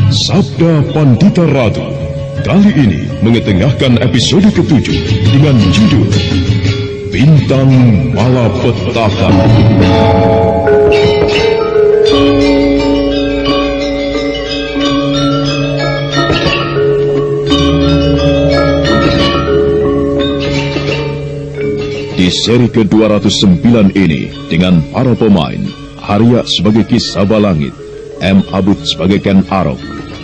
Sabda Pandita Ratu kali ini mengetengahkan episode ke-7 dengan judul Bintang Malapetaka. Di seri ke-209 ini dengan para pemain Arya sebagai Ki Sabalangit, M. Abud sebagai Ken Arok,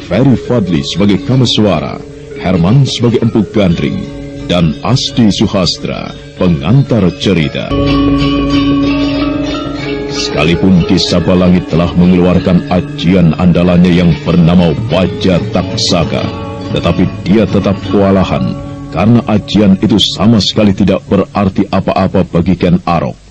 Ferry Fadli sebagai Kameswara, Herman sebagai Empu Gandring, dan Asdi Suhastra, pengantar cerita. Sekalipun Ki Sabalangit telah mengeluarkan ajian andalannya yang bernama Wajah Taksaka, tetapi dia tetap kewalahan karena ajian itu sama sekali tidak berarti apa-apa bagi Ken Arok.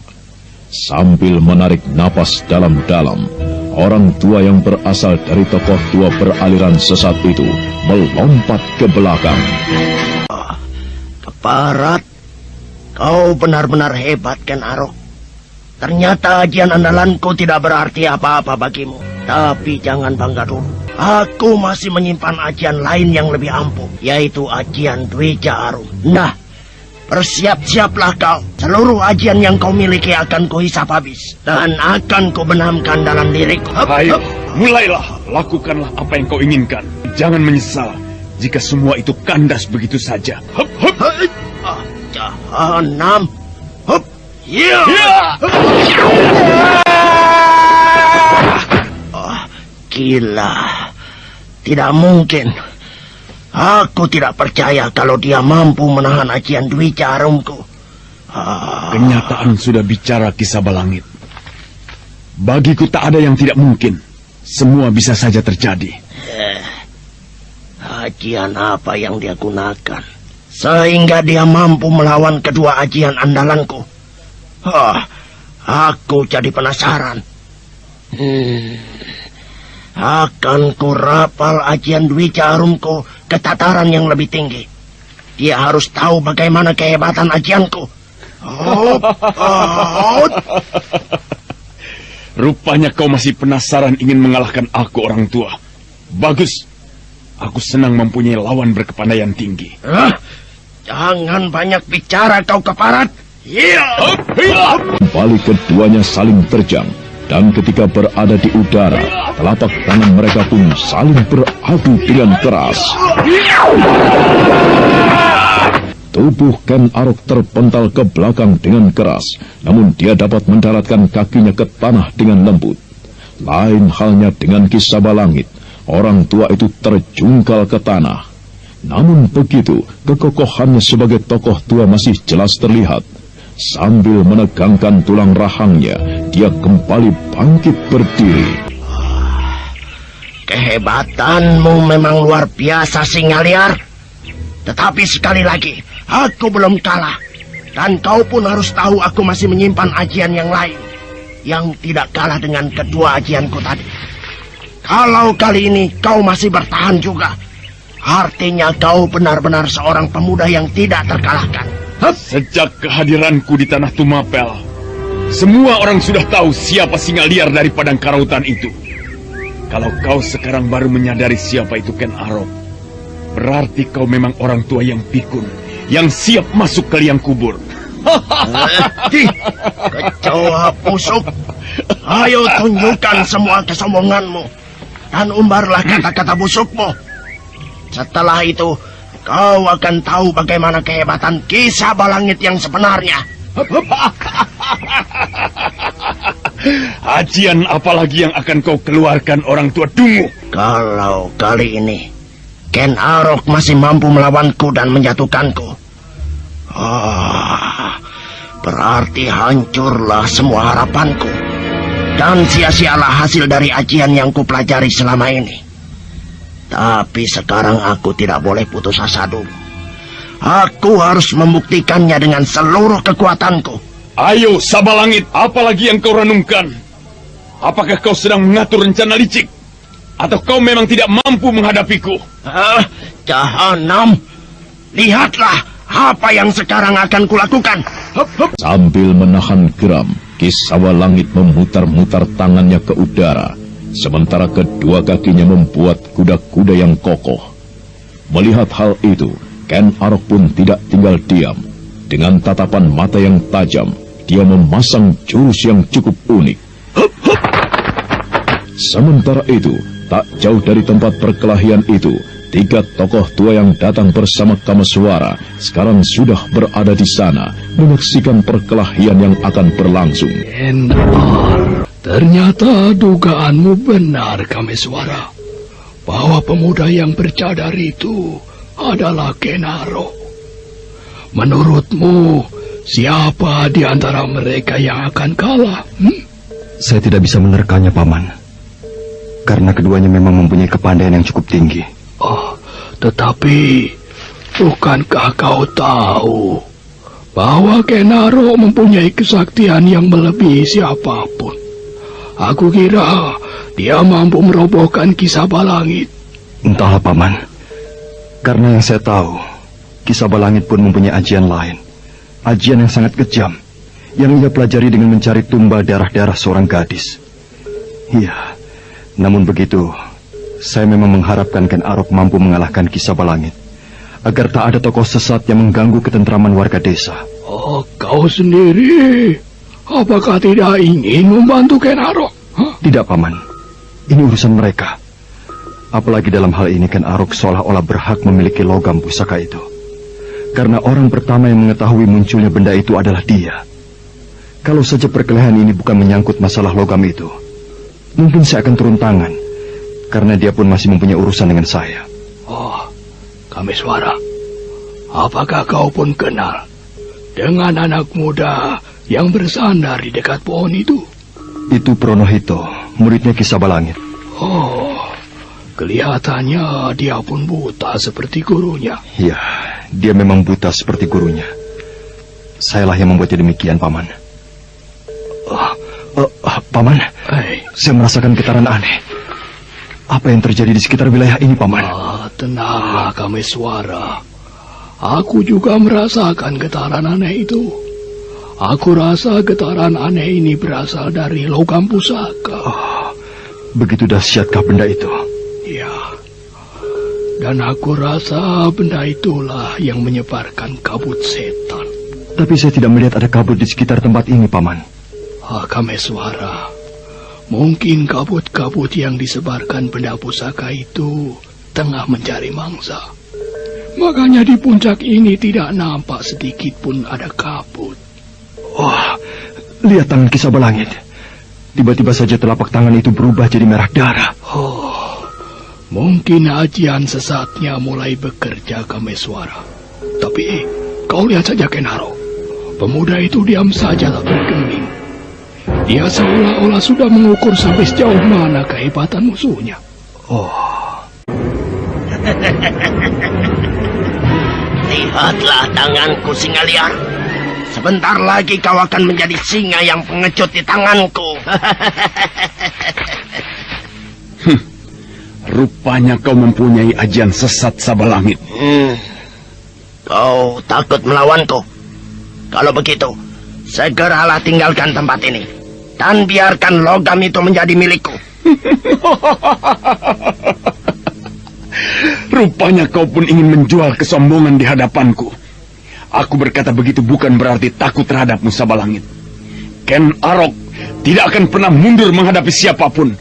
Sambil menarik napas dalam-dalam, orang tua yang berasal dari tokoh tua beraliran sesat itu melompat ke belakang. Keparat, kau benar-benar hebat, Ken Arok. Ternyata ajian andalanku tidak berarti apa-apa bagimu. Tapi jangan bangga dulu. Aku masih menyimpan ajian lain yang lebih ampuh, yaitu ajian Dwija Arum. Nah, bersiap-siaplah kau. Seluruh ajian yang kau miliki akan kuhisap habis, dan akan kubenamkan dalam diriku. Ayo, mulailah. Lakukanlah apa yang kau inginkan. Jangan menyesal jika semua itu kandas begitu saja. Hup, hup. Jahanam. Hup. Ya. Gila. Tidak mungkin. Aku tidak percaya kalau dia mampu menahan ajian Dwija Arumku. Kenyataan sudah bicara, Ki Sabalangit. Bagiku tak ada yang tidak mungkin. Semua bisa saja terjadi. Ajian apa yang dia gunakan sehingga dia mampu melawan kedua ajian andalanku? Aku jadi penasaran. Akan kurapal ajian Dwija Arumku ke tataran yang lebih tinggi. Dia harus tahu bagaimana kehebatan ajianku. Rupanya kau masih penasaran ingin mengalahkan aku, orang tua. Bagus. Aku senang mempunyai lawan berkepandaian tinggi. Jangan banyak bicara kau, Keparat. Kembali keduanya saling terjang. Dan ketika berada di udara, telapak tangan mereka pun saling beradu dengan keras. Tubuh Ken Arok terpental ke belakang dengan keras, namun dia dapat mendaratkan kakinya ke tanah dengan lembut. Lain halnya dengan Ki Sabalangit, orang tua itu terjungkal ke tanah. Namun begitu, kekokohannya sebagai tokoh tua masih jelas terlihat. Sambil menegangkan tulang rahangnya, dia kembali bangkit berdiri. Kehebatanmu memang luar biasa, singa liar. Tetapi sekali lagi, aku belum kalah. Dan kau pun harus tahu aku masih menyimpan ajian yang lain, yang tidak kalah dengan kedua ajianku tadi. Kalau kali ini kau masih bertahan juga, artinya kau benar-benar seorang pemuda yang tidak terkalahkan. Sejak kehadiranku di Tanah Tumapel, semua orang sudah tahu siapa singa liar dari padang karautan itu. Kalau kau sekarang baru menyadari siapa itu Ken Arok, berarti kau memang orang tua yang pikun, yang siap masuk ke liang kubur. Kecoa busuk, ayo tunjukkan semua kesombonganmu dan umbarlah kata-kata busukmu. Setelah itu, kau akan tahu bagaimana kehebatan Ki Sabalangit yang sebenarnya. Ajian apalagi yang akan kau keluarkan, orang tua dungu? Kalau kali ini Ken Arok masih mampu melawanku dan menjatuhkanku, berarti hancurlah semua harapanku. Dan sia-sialah hasil dari ajian yang kupelajari selama ini. Tapi sekarang aku tidak boleh putus asa dulu. Aku harus membuktikannya dengan seluruh kekuatanku. Ayo, Sabalangit, apalagi yang kau renungkan? Apakah kau sedang mengatur rencana licik? Atau kau memang tidak mampu menghadapiku? Jahanam, lihatlah apa yang sekarang akan kulakukan. Sambil menahan geram, Ki Sabalangit memutar-mutar tangannya ke udara. sementara kedua kakinya membuat kuda-kuda yang kokoh. Melihat hal itu, Ken Arok pun tidak tinggal diam. Dengan tatapan mata yang tajam, dia memasang jurus yang cukup unik. Sementara itu, tak jauh dari tempat perkelahian itu, 3 tokoh tua yang datang bersama Kameswara sekarang sudah berada di sana menyaksikan perkelahian yang akan berlangsung. Benar, ternyata dugaanmu benar, Kameswara, bahwa pemuda yang bercadar itu adalah Ken Arok. Menurutmu, siapa di antara mereka yang akan kalah? Saya tidak bisa menerkanya, Paman. Karena keduanya memang mempunyai kepandaian yang cukup tinggi. Oh, tetapi bukankah kau tahu bahwa Ken Arok mempunyai kesaktian yang melebihi siapapun? Aku kira dia mampu merobohkan Kisabalangit. Entahlah, Paman. Karena yang saya tahu, Kisabalangit pun mempunyai ajian lain. Ajian yang sangat kejam, yang ia pelajari dengan mencari tumbal darah-darah seorang gadis. Iya, namun begitu, saya memang mengharapkan Ken Arok mampu mengalahkan Kisabalangit, agar tak ada tokoh sesat yang mengganggu ketentraman warga desa. Oh, kau sendiri, apakah tidak ingin membantu Ken Arok? Tidak, Paman. Ini urusan mereka. Apalagi dalam hal ini Ken Arok seolah-olah berhak memiliki logam pusaka itu. Karena orang pertama yang mengetahui munculnya benda itu adalah dia. Kalau saja perkelahian ini bukan menyangkut masalah logam itu, mungkin saya akan turun tangan, karena dia pun masih mempunyai urusan dengan saya. Oh, Kameswara, apakah kau pun kenal dengan anak muda yang bersandar di dekat pohon itu? Itu Pronohito, muridnya Kisabalangit. Oh, kelihatannya dia pun buta seperti gurunya. Ya, dia memang buta seperti gurunya. Sayalah yang membuatnya demikian, Paman. Paman, saya merasakan getaran aneh. Apa yang terjadi di sekitar wilayah ini, Paman? Tenanglah, Kameswara. Aku juga merasakan getaran aneh itu. Aku rasa getaran aneh ini berasal dari logam pusaka. Begitu dahsyatkah benda itu? Ya, dan aku rasa benda itulah yang menyebarkan kabut setan. Tapi saya tidak melihat ada kabut di sekitar tempat ini, Paman. Kameswara, mungkin kabut-kabut yang disebarkan benda pusaka itu tengah mencari mangsa. Makanya di puncak ini tidak nampak sedikit pun ada kabut. Wah, lihat tangan Kisabalangit. Tiba-tiba saja telapak tangan itu berubah jadi merah darah. Oh, mungkin ajian sesatnya mulai bekerja, Kameswara. Tapi kau lihat saja Ken Arok. Pemuda itu diam saja tak bergeming. Dia seolah-olah sudah mengukur sampai sejauh mana kehebatan musuhnya. Oh. Lihatlah tanganku, singa liar. Sebentar lagi kau akan menjadi singa yang pengecut di tanganku. Rupanya kau mempunyai ajian sesat Sabalangit. Kau takut melawanku? Kalau begitu, segeralah tinggalkan tempat ini. Dan biarkan logam itu menjadi milikku. Rupanya kau pun ingin menjual kesombongan di hadapanku. Aku berkata begitu bukan berarti takut terhadapmu, Sabalangit. Ken Arok tidak akan pernah mundur menghadapi siapapun.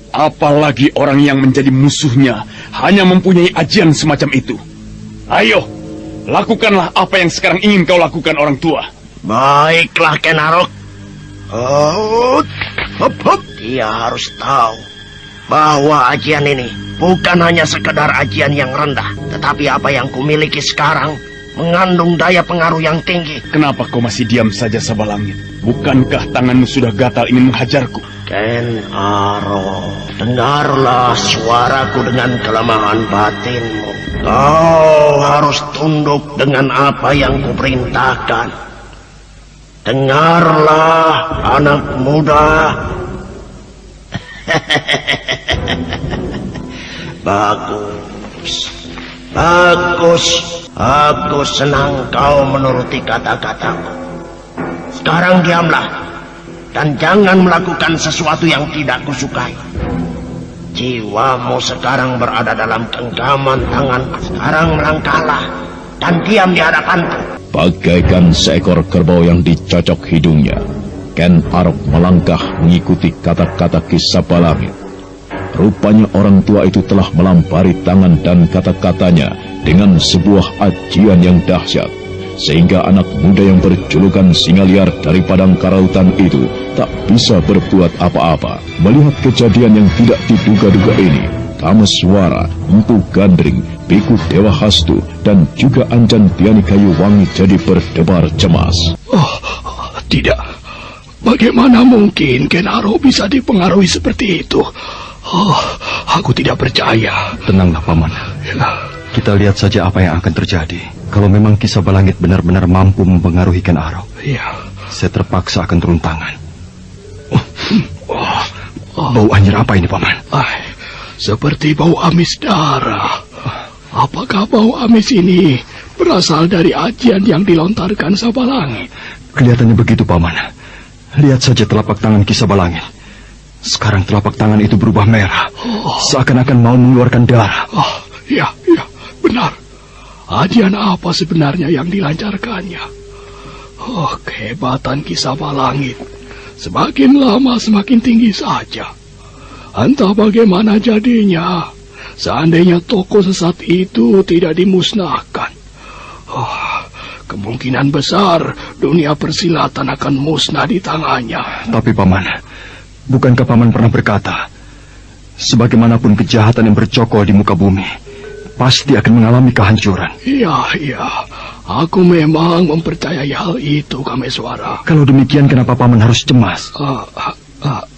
Apalagi orang yang menjadi musuhnya hanya mempunyai ajian semacam itu. Ayo, lakukanlah apa yang sekarang ingin kau lakukan, orang tua. Baiklah, Ken Arok. Dia harus tahu bahwa ajian ini bukan hanya sekedar ajian yang rendah, tetapi apa yang kumiliki sekarang mengandung daya pengaruh yang tinggi. Kenapa kau masih diam saja, Sabalangit? Bukankah tanganmu sudah gatal ingin menghajarku? Ken Arok, dengarlah suaraku dengan kelemahan batinmu. Kau harus tunduk dengan apa yang kuperintahkan. Dengarlah, anak muda. Bagus. Bagus. Aku senang kau menuruti kata-kataku. Sekarang diamlah. Dan jangan melakukan sesuatu yang tidak kusukai. Jiwamu sekarang berada dalam genggaman tanganku. Sekarang melangkahlah dan diam di hadapanku. Bagaikan seekor kerbau yang dicocok hidungnya, Ken Arok melangkah mengikuti kata-kata Ki Sabalangit. Rupanya orang tua itu telah melampari tangan dan kata-katanya dengan sebuah ajian yang dahsyat, sehingga anak muda yang berjulukan singa liar dari padang karautan itu tak bisa berbuat apa-apa. Melihat kejadian yang tidak diduga-duga ini, Kameswara, Empu Gandring, Biku Dewa Hastu, dan juga Anjan Piani Kayu Wangi jadi berdebar cemas. Tidak. Bagaimana mungkin Ken Arok bisa dipengaruhi seperti itu? Aku tidak percaya. Tenanglah, Paman. Kita lihat saja apa yang akan terjadi. Kalau memang Ki Sabalangit benar-benar mampu mempengaruhi Ken Arok, saya terpaksa akan turun tangan. Bau anjir apa ini, Paman? Seperti bau amis darah. Apakah bau amis ini berasal dari ajian yang dilontarkan Sabalangit? Kelihatannya begitu, Paman. Lihat saja telapak tangan Ki Sabalangit. Sekarang telapak tangan itu berubah merah, seakan-akan mau mengeluarkan darah. Ya, benar. Ajian apa sebenarnya yang dilancarkannya? Kehebatan Ki Sabalangit semakin lama semakin tinggi saja. Entah bagaimana jadinya seandainya tokoh sesat itu tidak dimusnahkan. Kemungkinan besar dunia persilatan akan musnah di tangannya. Tapi Paman, bukankah Paman pernah berkata, sebagaimanapun kejahatan yang bercokol di muka bumi, pasti akan mengalami kehancuran? Iya. Aku memang mempercayai hal itu, Kameswara. Kalau demikian, kenapa Paman harus cemas?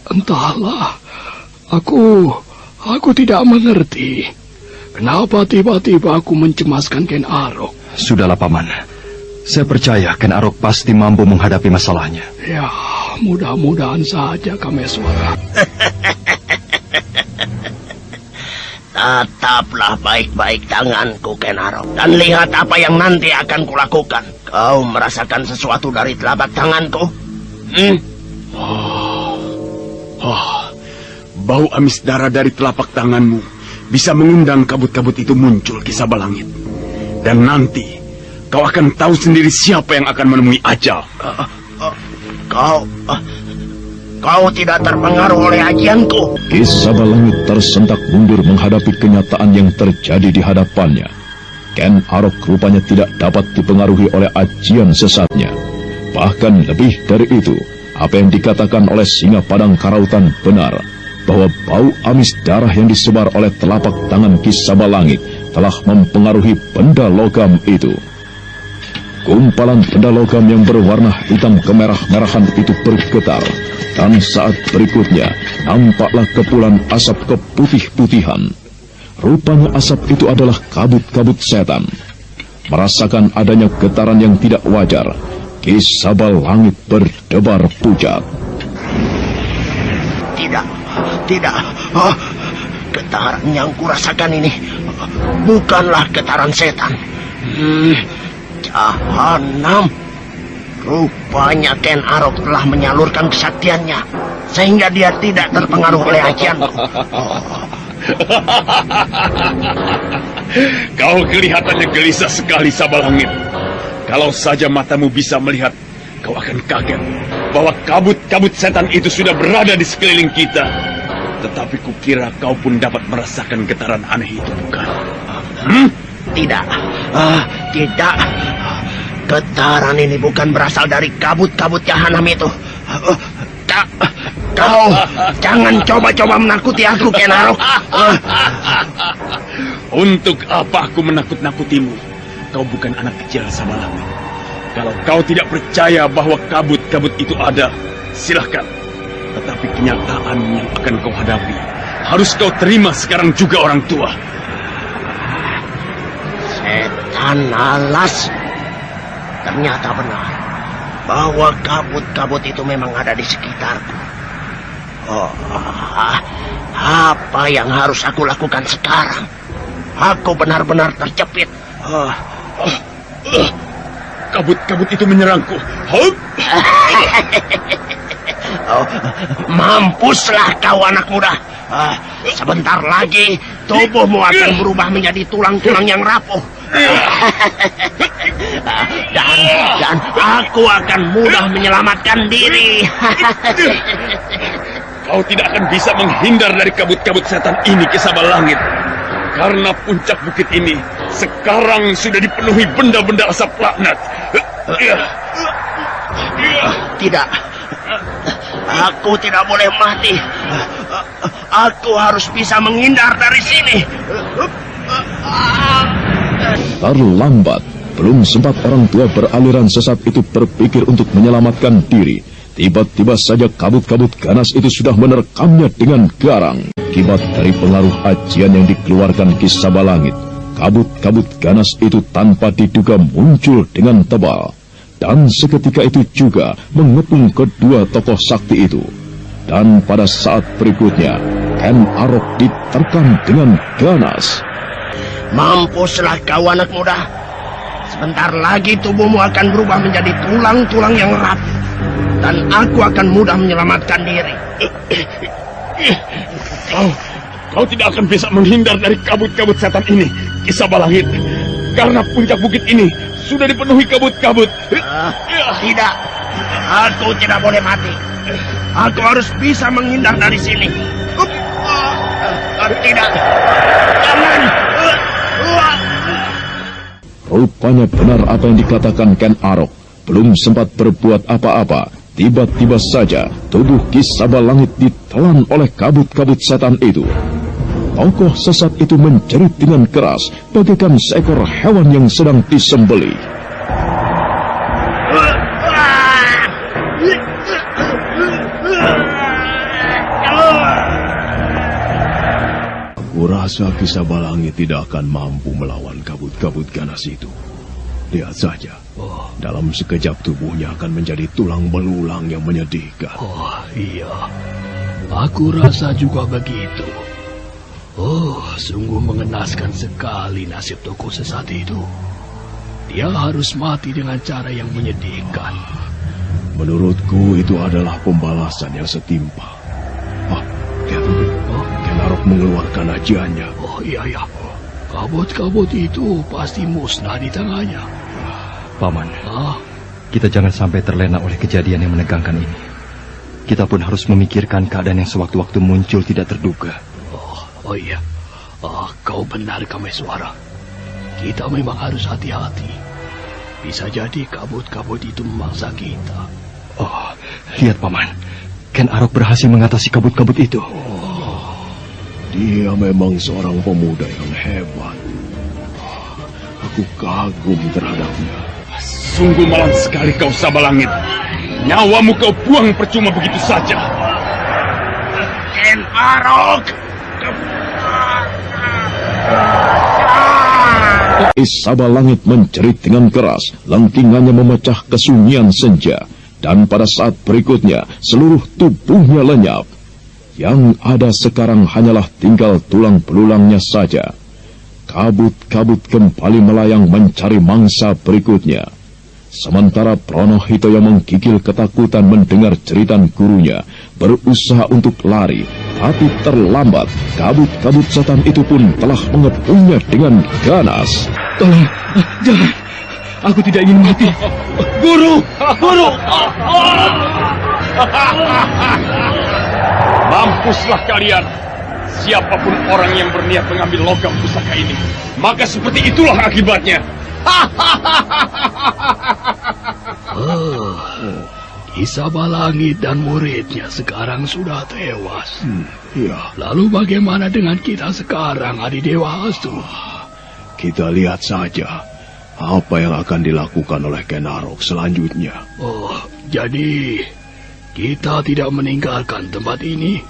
Entahlah. Aku tidak mengerti. Kenapa tiba-tiba aku mencemaskan Ken Arok? Sudahlah, Paman. Saya percaya Ken Arok pasti mampu menghadapi masalahnya. Ya, mudah-mudahan saja, Kameswara. Tataplah baik-baik tanganku, Ken Arok, dan lihat apa yang nanti akan kulakukan. Kau merasakan sesuatu dari telapak tanganku? Bau amis darah dari telapak tanganmu bisa mengundang kabut-kabut itu muncul, Ki Sabalangit. Dan nanti kau akan tahu sendiri siapa yang akan menemui ajal. Kau tidak terpengaruh oleh ajianku. Ki Sabalangit tersentak mundur menghadapi kenyataan yang terjadi di hadapannya. Ken Arok rupanya tidak dapat dipengaruhi oleh ajian sesatnya. Bahkan lebih dari itu, apa yang dikatakan oleh singa padang karautan benar, bahwa bau amis darah yang disebar oleh telapak tangan Ki Sabalangit telah mempengaruhi benda logam itu. Gumpalan benda logam yang berwarna hitam kemerah-merahan itu bergetar, dan saat berikutnya nampaklah kepulan asap keputih-putihan. Rupanya asap itu adalah kabut-kabut setan. Merasakan adanya getaran yang tidak wajar, Ki Sabalangit berdebar pucat. Tidak. Getaran yang kurasakan ini bukanlah getaran setan. Jahanam. Rupanya Ken Arok telah menyalurkan kesaktiannya sehingga dia tidak terpengaruh oleh ajianku. Kau kelihatannya gelisah sekali, Sabalangit. Kalau saja matamu bisa melihat, kau akan kaget bahwa kabut-kabut setan itu sudah berada di sekeliling kita. Tetapi kukira kau pun dapat merasakan getaran aneh itu, bukan? Tidak. Getaran ini bukan berasal dari kabut-kabut jahanam itu. Kau jangan coba-coba menakuti aku, Ken Arok. Untuk apa aku menakut-nakutimu? Kau bukan anak kecil, Sabalangit. Kalau kau tidak percaya bahwa kabut-kabut itu ada, silahkan. Tetapi kenyataan yang akan kau hadapi harus kau terima sekarang juga, orang tua. Setan alas. Ternyata benar bahwa kabut-kabut itu memang ada di sekitarku. Apa yang harus aku lakukan sekarang? Aku benar-benar terjepit. Kabut-kabut itu menyerangku. Oh, mampuslah kau anak muda. Sebentar lagi tubuhmu akan berubah menjadi tulang-tulang yang rapuh. Dan aku akan mudah menyelamatkan diri. Kau tidak akan bisa menghindar dari kabut-kabut setan ini, Kisabalangit. Karena puncak bukit ini sekarang sudah dipenuhi benda-benda asap laknat. Tidak. Aku tidak boleh mati. Aku harus bisa menghindar dari sini. Terlambat. Belum sempat orang tua beraliran sesat itu berpikir untuk menyelamatkan diri. Tiba-tiba saja kabut-kabut ganas itu sudah menerkamnya dengan garang. Akibat dari pengaruh ajian yang dikeluarkan Ki Sabalangit, kabut-kabut ganas itu tanpa diduga muncul dengan tebal. Dan seketika itu juga mengepung kedua tokoh sakti itu. Dan pada saat berikutnya, Ken Arok diterkam dengan ganas. Mampuslah kau anak muda. Sebentar lagi tubuhmu akan berubah menjadi tulang-tulang yang rapuh. Dan aku akan mudah menyelamatkan diri. Kau tidak akan bisa menghindar dari kabut-kabut setan ini, Ki Sabalangit. Karena puncak bukit ini sudah dipenuhi kabut-kabut. Tidak. Aku tidak boleh mati. Aku harus bisa menghindar dari sini. Tidak. Jangan. Rupanya benar apa yang dikatakan Ken Arok. Belum sempat berbuat apa-apa, tiba-tiba saja tubuh Ki Sabalangit ditelan oleh kabut-kabut setan itu. Tokoh sesat itu menjerit dengan keras, bagaikan seekor hewan yang sedang disembelih. Aku rasa Ki Sabalangit tidak akan mampu melawan kabut-kabut ganas itu. Lihat saja, dalam sekejap tubuhnya akan menjadi tulang belulang yang menyedihkan. Oh iya, aku rasa juga begitu. Oh, sungguh mengenaskan sekali nasib tokoh sesat itu. Dia harus mati dengan cara yang menyedihkan. Menurutku itu adalah pembalasan yang setimpal. Lihat itu, Ken Arok mengeluarkan ajiannya. Oh iya. Kabut-kabut itu pasti musnah di tangannya. Paman, kita jangan sampai terlena oleh kejadian yang menegangkan ini. Kita pun harus memikirkan keadaan yang sewaktu-waktu muncul tidak terduga. Oh iya, kau benar Kameswara. Kita memang harus hati-hati. Bisa jadi kabut-kabut itu memangsa kita. Oh, lihat Paman, Ken Arok berhasil mengatasi kabut-kabut itu. Dia memang seorang pemuda yang hebat. Aku kagum terhadapnya. Sungguh malang sekali kau Sabalangit. Nyawamu kau buang percuma begitu saja. Ken Arok. Ki Sabalangit menjerit dengan keras, lengkingannya memecah kesunyian senja. Dan pada saat berikutnya, seluruh tubuhnya lenyap. Yang ada sekarang hanyalah tinggal tulang belulangnya saja. Kabut-kabut kembali melayang mencari mangsa berikutnya. Sementara Pronohito yang menggigil ketakutan mendengar jeritan gurunya, berusaha untuk lari, tapi terlambat. Kabut-kabut setan itu pun telah mengepungnya dengan ganas. Tolong, jangan. Aku tidak ingin mati. Guru! Mampuslah kalian. Siapapun orang yang berniat mengambil logam pusaka ini, maka seperti itulah akibatnya. Ki Sabalangit dan muridnya sekarang sudah tewas. Ya, Lalu bagaimana dengan kita sekarang, Adidewa Astu? kita lihat saja apa yang akan dilakukan oleh Ken Arok selanjutnya. Oh, jadi kita tidak meninggalkan tempat ini?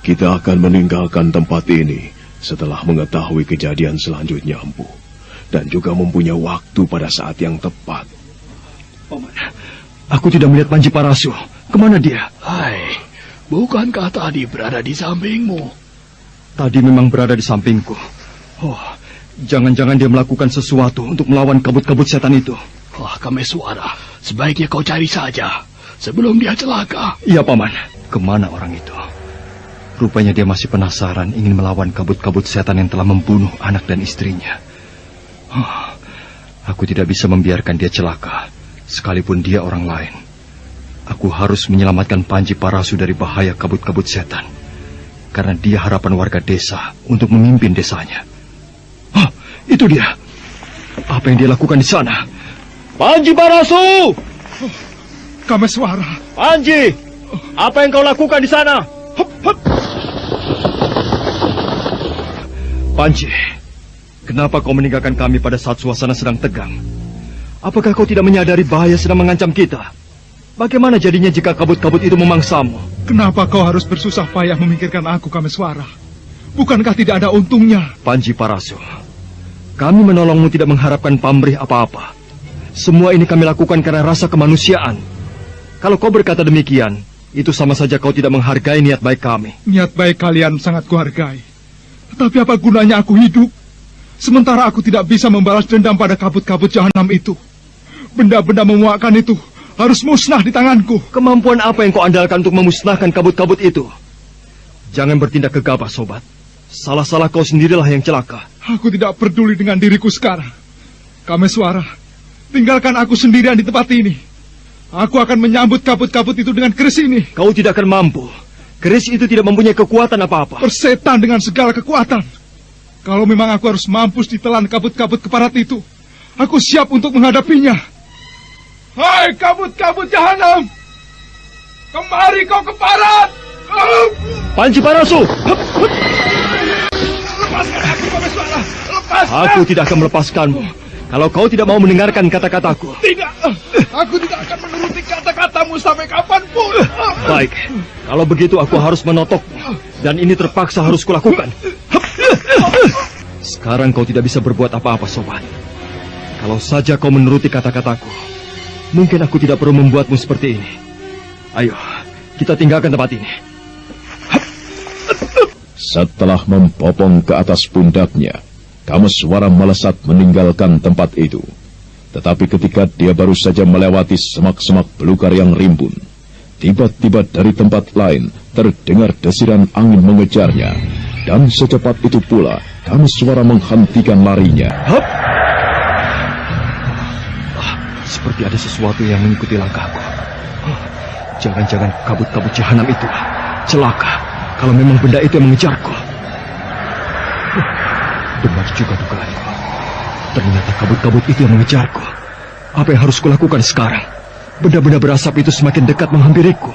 Kita akan meninggalkan tempat ini setelah mengetahui kejadian selanjutnya, Empu. Dan juga mempunyai waktu pada saat yang tepat. Paman, aku tidak melihat Panji Parasu. Kemana dia? Hai, bukankah tadi berada di sampingmu? Tadi memang berada di sampingku. Oh, jangan-jangan dia melakukan sesuatu untuk melawan kabut-kabut setan itu. Kameswara, sebaiknya kau cari saja. sebelum dia celaka. Iya, Paman. Kemana orang itu? Rupanya dia masih penasaran ingin melawan kabut-kabut setan yang telah membunuh anak dan istrinya. Aku tidak bisa membiarkan dia celaka, sekalipun dia orang lain. Aku harus menyelamatkan Panji Parasu dari bahaya kabut-kabut setan. Karena dia harapan warga desa untuk memimpin desanya. Itu dia. Apa yang dia lakukan di sana? Panji Parasu! Kameswara. Panji! Apa yang kau lakukan di sana? Panji, kenapa kau meninggalkan kami pada saat suasana sedang tegang? Apakah kau tidak menyadari bahaya sedang mengancam kita? Bagaimana jadinya jika kabut-kabut itu memangsamu? Kenapa kau harus bersusah payah memikirkan aku, Kameswara? Bukankah tidak ada untungnya? Panji Parasu, kami menolongmu tidak mengharapkan pamrih apa-apa. Semua ini kami lakukan karena rasa kemanusiaan. Kalau kau berkata demikian, itu sama saja kau tidak menghargai niat baik kami. Niat baik kalian sangat kuhargai. Tapi apa gunanya aku hidup, sementara aku tidak bisa membalas dendam pada kabut-kabut jahanam itu? Benda-benda memuakkan itu harus musnah di tanganku. Kemampuan apa yang kau andalkan untuk memusnahkan kabut-kabut itu? Jangan bertindak gegabah, sobat. Salah-salah kau sendirilah yang celaka. Aku tidak peduli dengan diriku sekarang. Kameswara, tinggalkan aku sendirian di tempat ini. Aku akan menyambut kabut-kabut itu dengan keris ini. Kau tidak akan mampu. Keris itu tidak mempunyai kekuatan apa-apa. Persetan dengan segala kekuatan. Kalau memang aku harus mampus ditelan kabut-kabut keparat itu, aku siap untuk menghadapinya. Hai kabut-kabut jahanam, kemari kau keparat. Panji Parasu! Lepaskan aku, Kameswara. Lepaskan. Aku tidak akan melepaskanmu kalau kau tidak mau mendengarkan kata-kataku. Tidak, aku tidak akan menuruti kata-katamu sampai kapanpun. Baik, kalau begitu aku harus menotokmu. Dan ini terpaksa harus kulakukan. Sekarang kau tidak bisa berbuat apa-apa, sobat. Kalau saja kau menuruti kata-kataku, mungkin aku tidak perlu membuatmu seperti ini. Ayo, kita tinggalkan tempat ini. Setelah membopong ke atas pundaknya, Kameswara melesat meninggalkan tempat itu. Tetapi ketika dia baru saja melewati semak-semak belukar yang rimbun, tiba-tiba dari tempat lain terdengar desiran angin mengejarnya. Dan secepat itu pula, Kameswara menghentikan larinya. Seperti ada sesuatu yang mengikuti langkahku. Jangan-jangan kabut-kabut jahanam itu celaka kalau memang benda itu yang mengejarku. Benar juga dugaanku. Ternyata kabut-kabut itu yang mengejarku. Apa yang harus kulakukan sekarang? Benda-benda berasap itu semakin dekat menghampiriku.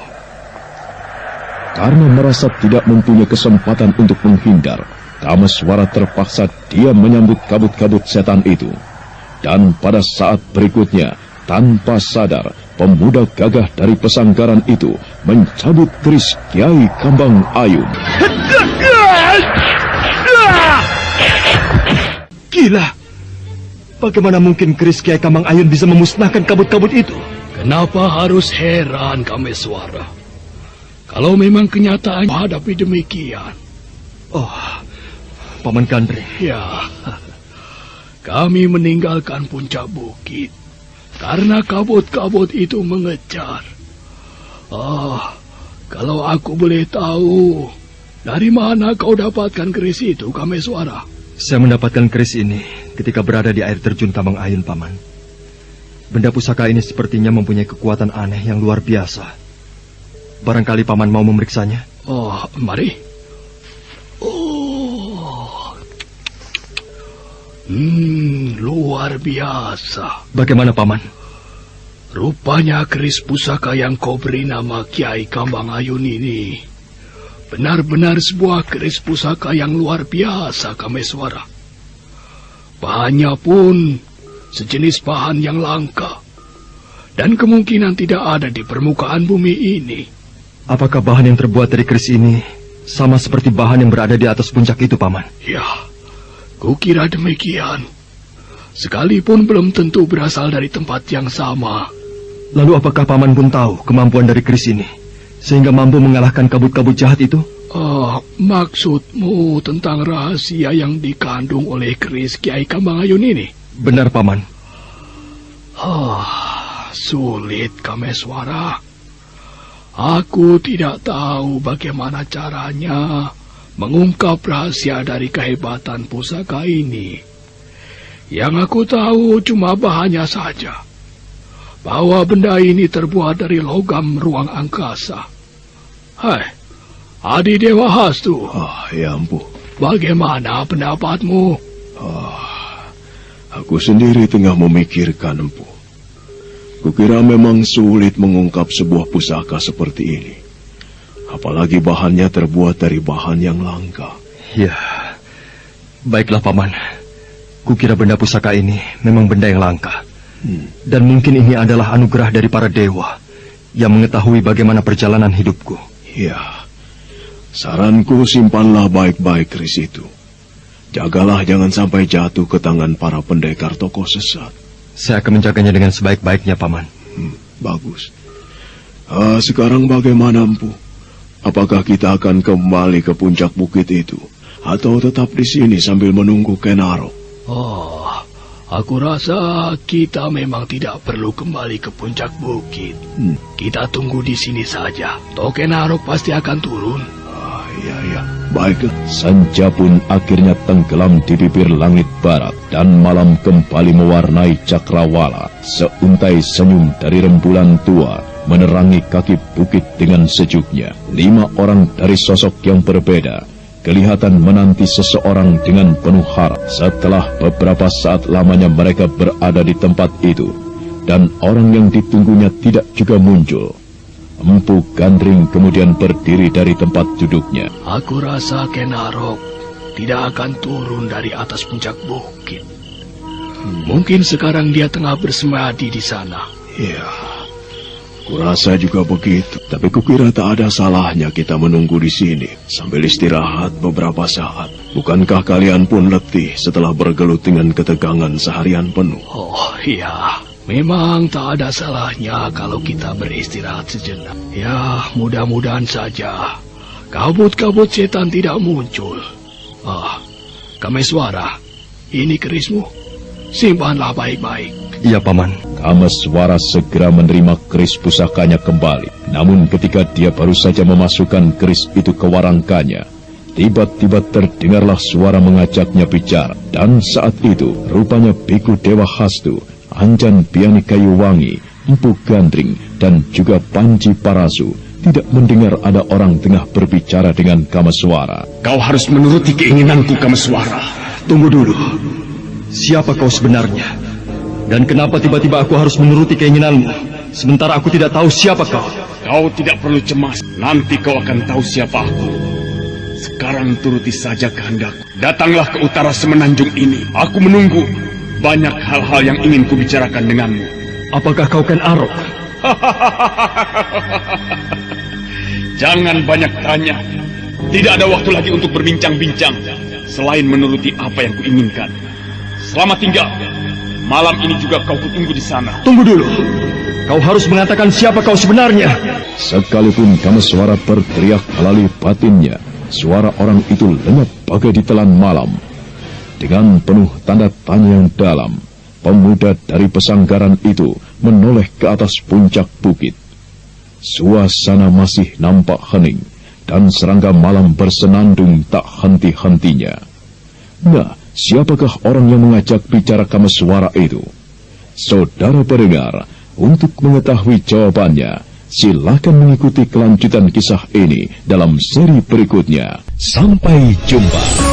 Karena merasa tidak mempunyai kesempatan untuk menghindar, Kameswara terpaksa diam menyambut kabut-kabut setan itu. Dan pada saat berikutnya, tanpa sadar, pemuda gagah dari pesanggaran itu mencabut keris Kiai Kambang Ayun. Gila! Bagaimana mungkin keris Kiai Kambang Ayun bisa memusnahkan kabut-kabut itu? Kenapa harus heran, Kameswara? Kalau memang kenyataan hadapi demikian. Oh, Paman Gandring. Ya, kami meninggalkan puncak bukit karena kabut-kabut itu mengejar. Kalau aku boleh tahu, dari mana kau dapatkan keris itu, Kameswara? Saya mendapatkan keris ini ketika berada di air terjun Kambang Ayun, Paman. Benda pusaka ini sepertinya mempunyai kekuatan aneh yang luar biasa. Barangkali Paman mau memeriksanya? Oh, mari. Luar biasa. Bagaimana, Paman? Rupanya keris pusaka yang kau beri nama Kiai Kambang Ayun ini benar-benar sebuah keris pusaka yang luar biasa, Kameswara. Bahannya pun sejenis bahan yang langka dan kemungkinan tidak ada di permukaan bumi ini. Apakah bahan yang terbuat dari keris ini sama seperti bahan yang berada di atas puncak itu, Paman? Ya, kukira demikian. Sekalipun belum tentu berasal dari tempat yang sama. Lalu apakah Paman pun tahu kemampuan dari keris ini, sehingga mampu mengalahkan kabut-kabut jahat itu? Maksudmu tentang rahasia yang dikandung oleh keris Kiai Kambang Ayun ini? Benar, Paman. Sulit, Kameswara. Aku tidak tahu bagaimana caranya mengungkap rahasia dari kehebatan pusaka ini. Yang aku tahu cuma bahannya saja, bahwa benda ini terbuat dari logam ruang angkasa. Hai, Adi Dewa Hastu. Ya ampun. Bagaimana pendapatmu? Aku sendiri tengah memikirkan, Empu. Kukira memang sulit mengungkap sebuah pusaka seperti ini. Apalagi bahannya terbuat dari bahan yang langka. Ya, baiklah Paman. Kukira benda pusaka ini memang benda yang langka. Dan mungkin ini adalah anugerah dari para dewa yang mengetahui bagaimana perjalanan hidupku. Ya, saranku simpanlah baik-baik keris itu. Jagalah jangan sampai jatuh ke tangan para pendekar tokoh sesat. Saya akan menjaganya dengan sebaik-baiknya, Paman. Bagus. Sekarang bagaimana, Empu? Apakah kita akan kembali ke puncak bukit itu? Atau tetap di sini sambil menunggu Ken Arok? Aku rasa kita memang tidak perlu kembali ke puncak bukit. Kita tunggu di sini saja. Toh Ken Arok pasti akan turun. Iya. Baiklah. Senja pun akhirnya tenggelam di bibir langit barat dan malam kembali mewarnai cakrawala. Seuntai senyum dari rembulan tua menerangi kaki bukit dengan sejuknya. 5 orang dari sosok yang berbeda kelihatan menanti seseorang dengan penuh harap. Setelah beberapa saat lamanya mereka berada di tempat itu dan orang yang ditunggunya tidak juga muncul, Empu Gandring kemudian berdiri dari tempat duduknya. Aku rasa Ken Arok tidak akan turun dari atas puncak bukit. Mungkin sekarang dia tengah bersemadi di sana. Ya, kurasa juga begitu. Tapi kukira tak ada salahnya kita menunggu di sini sambil istirahat beberapa saat. Bukankah kalian pun letih setelah bergelut dengan ketegangan seharian penuh? Oh iya. Memang tak ada salahnya kalau kita beristirahat sejenak. Ya, mudah-mudahan saja kabut-kabut setan tidak muncul. Kameswara, ini kerismu. Simpanlah baik-baik. Iya, Paman. Kameswara segera menerima keris pusakanya kembali. Namun ketika dia baru saja memasukkan keris itu ke warangkanya, tiba-tiba terdengarlah suara mengajaknya bicara. Dan saat itu, rupanya Biku Dewa Hastu, Anjan Biani Kayuwangi, Empu Gandring, dan juga Panji Parasu tidak mendengar ada orang tengah berbicara dengan Kameswara. Kau harus menuruti keinginanku, Kameswara. Tunggu dulu. Siapa kau sebenarnya? Dan kenapa tiba-tiba aku harus menuruti keinginanmu, sementara aku tidak tahu siapa kau? Kau tidak perlu cemas. Nanti kau akan tahu siapa aku. Sekarang turuti saja kehendakku. Datanglah ke utara semenanjung ini. Aku menunggu. Banyak hal-hal yang ingin kubicarakan denganmu. Apakah kau Ken Arok? Jangan banyak tanya. Tidak ada waktu lagi untuk berbincang-bincang selain menuruti apa yang kuinginkan. Selamat tinggal. Malam ini juga kau kutunggu di sana. Tunggu dulu. Kau harus mengatakan siapa kau sebenarnya. Sekalipun Kameswara berteriak melalui batinnya, suara orang itu lenyap bagai ditelan malam. Dengan penuh tanda tanya yang dalam, pemuda dari pesanggaran itu menoleh ke atas puncak bukit. Suasana masih nampak hening, dan serangga malam bersenandung tak henti-hentinya. Nah, siapakah orang yang mengajak bicara Kameswara itu? Saudara pendengar, untuk mengetahui jawabannya, silakan mengikuti kelanjutan kisah ini dalam seri berikutnya. Sampai jumpa.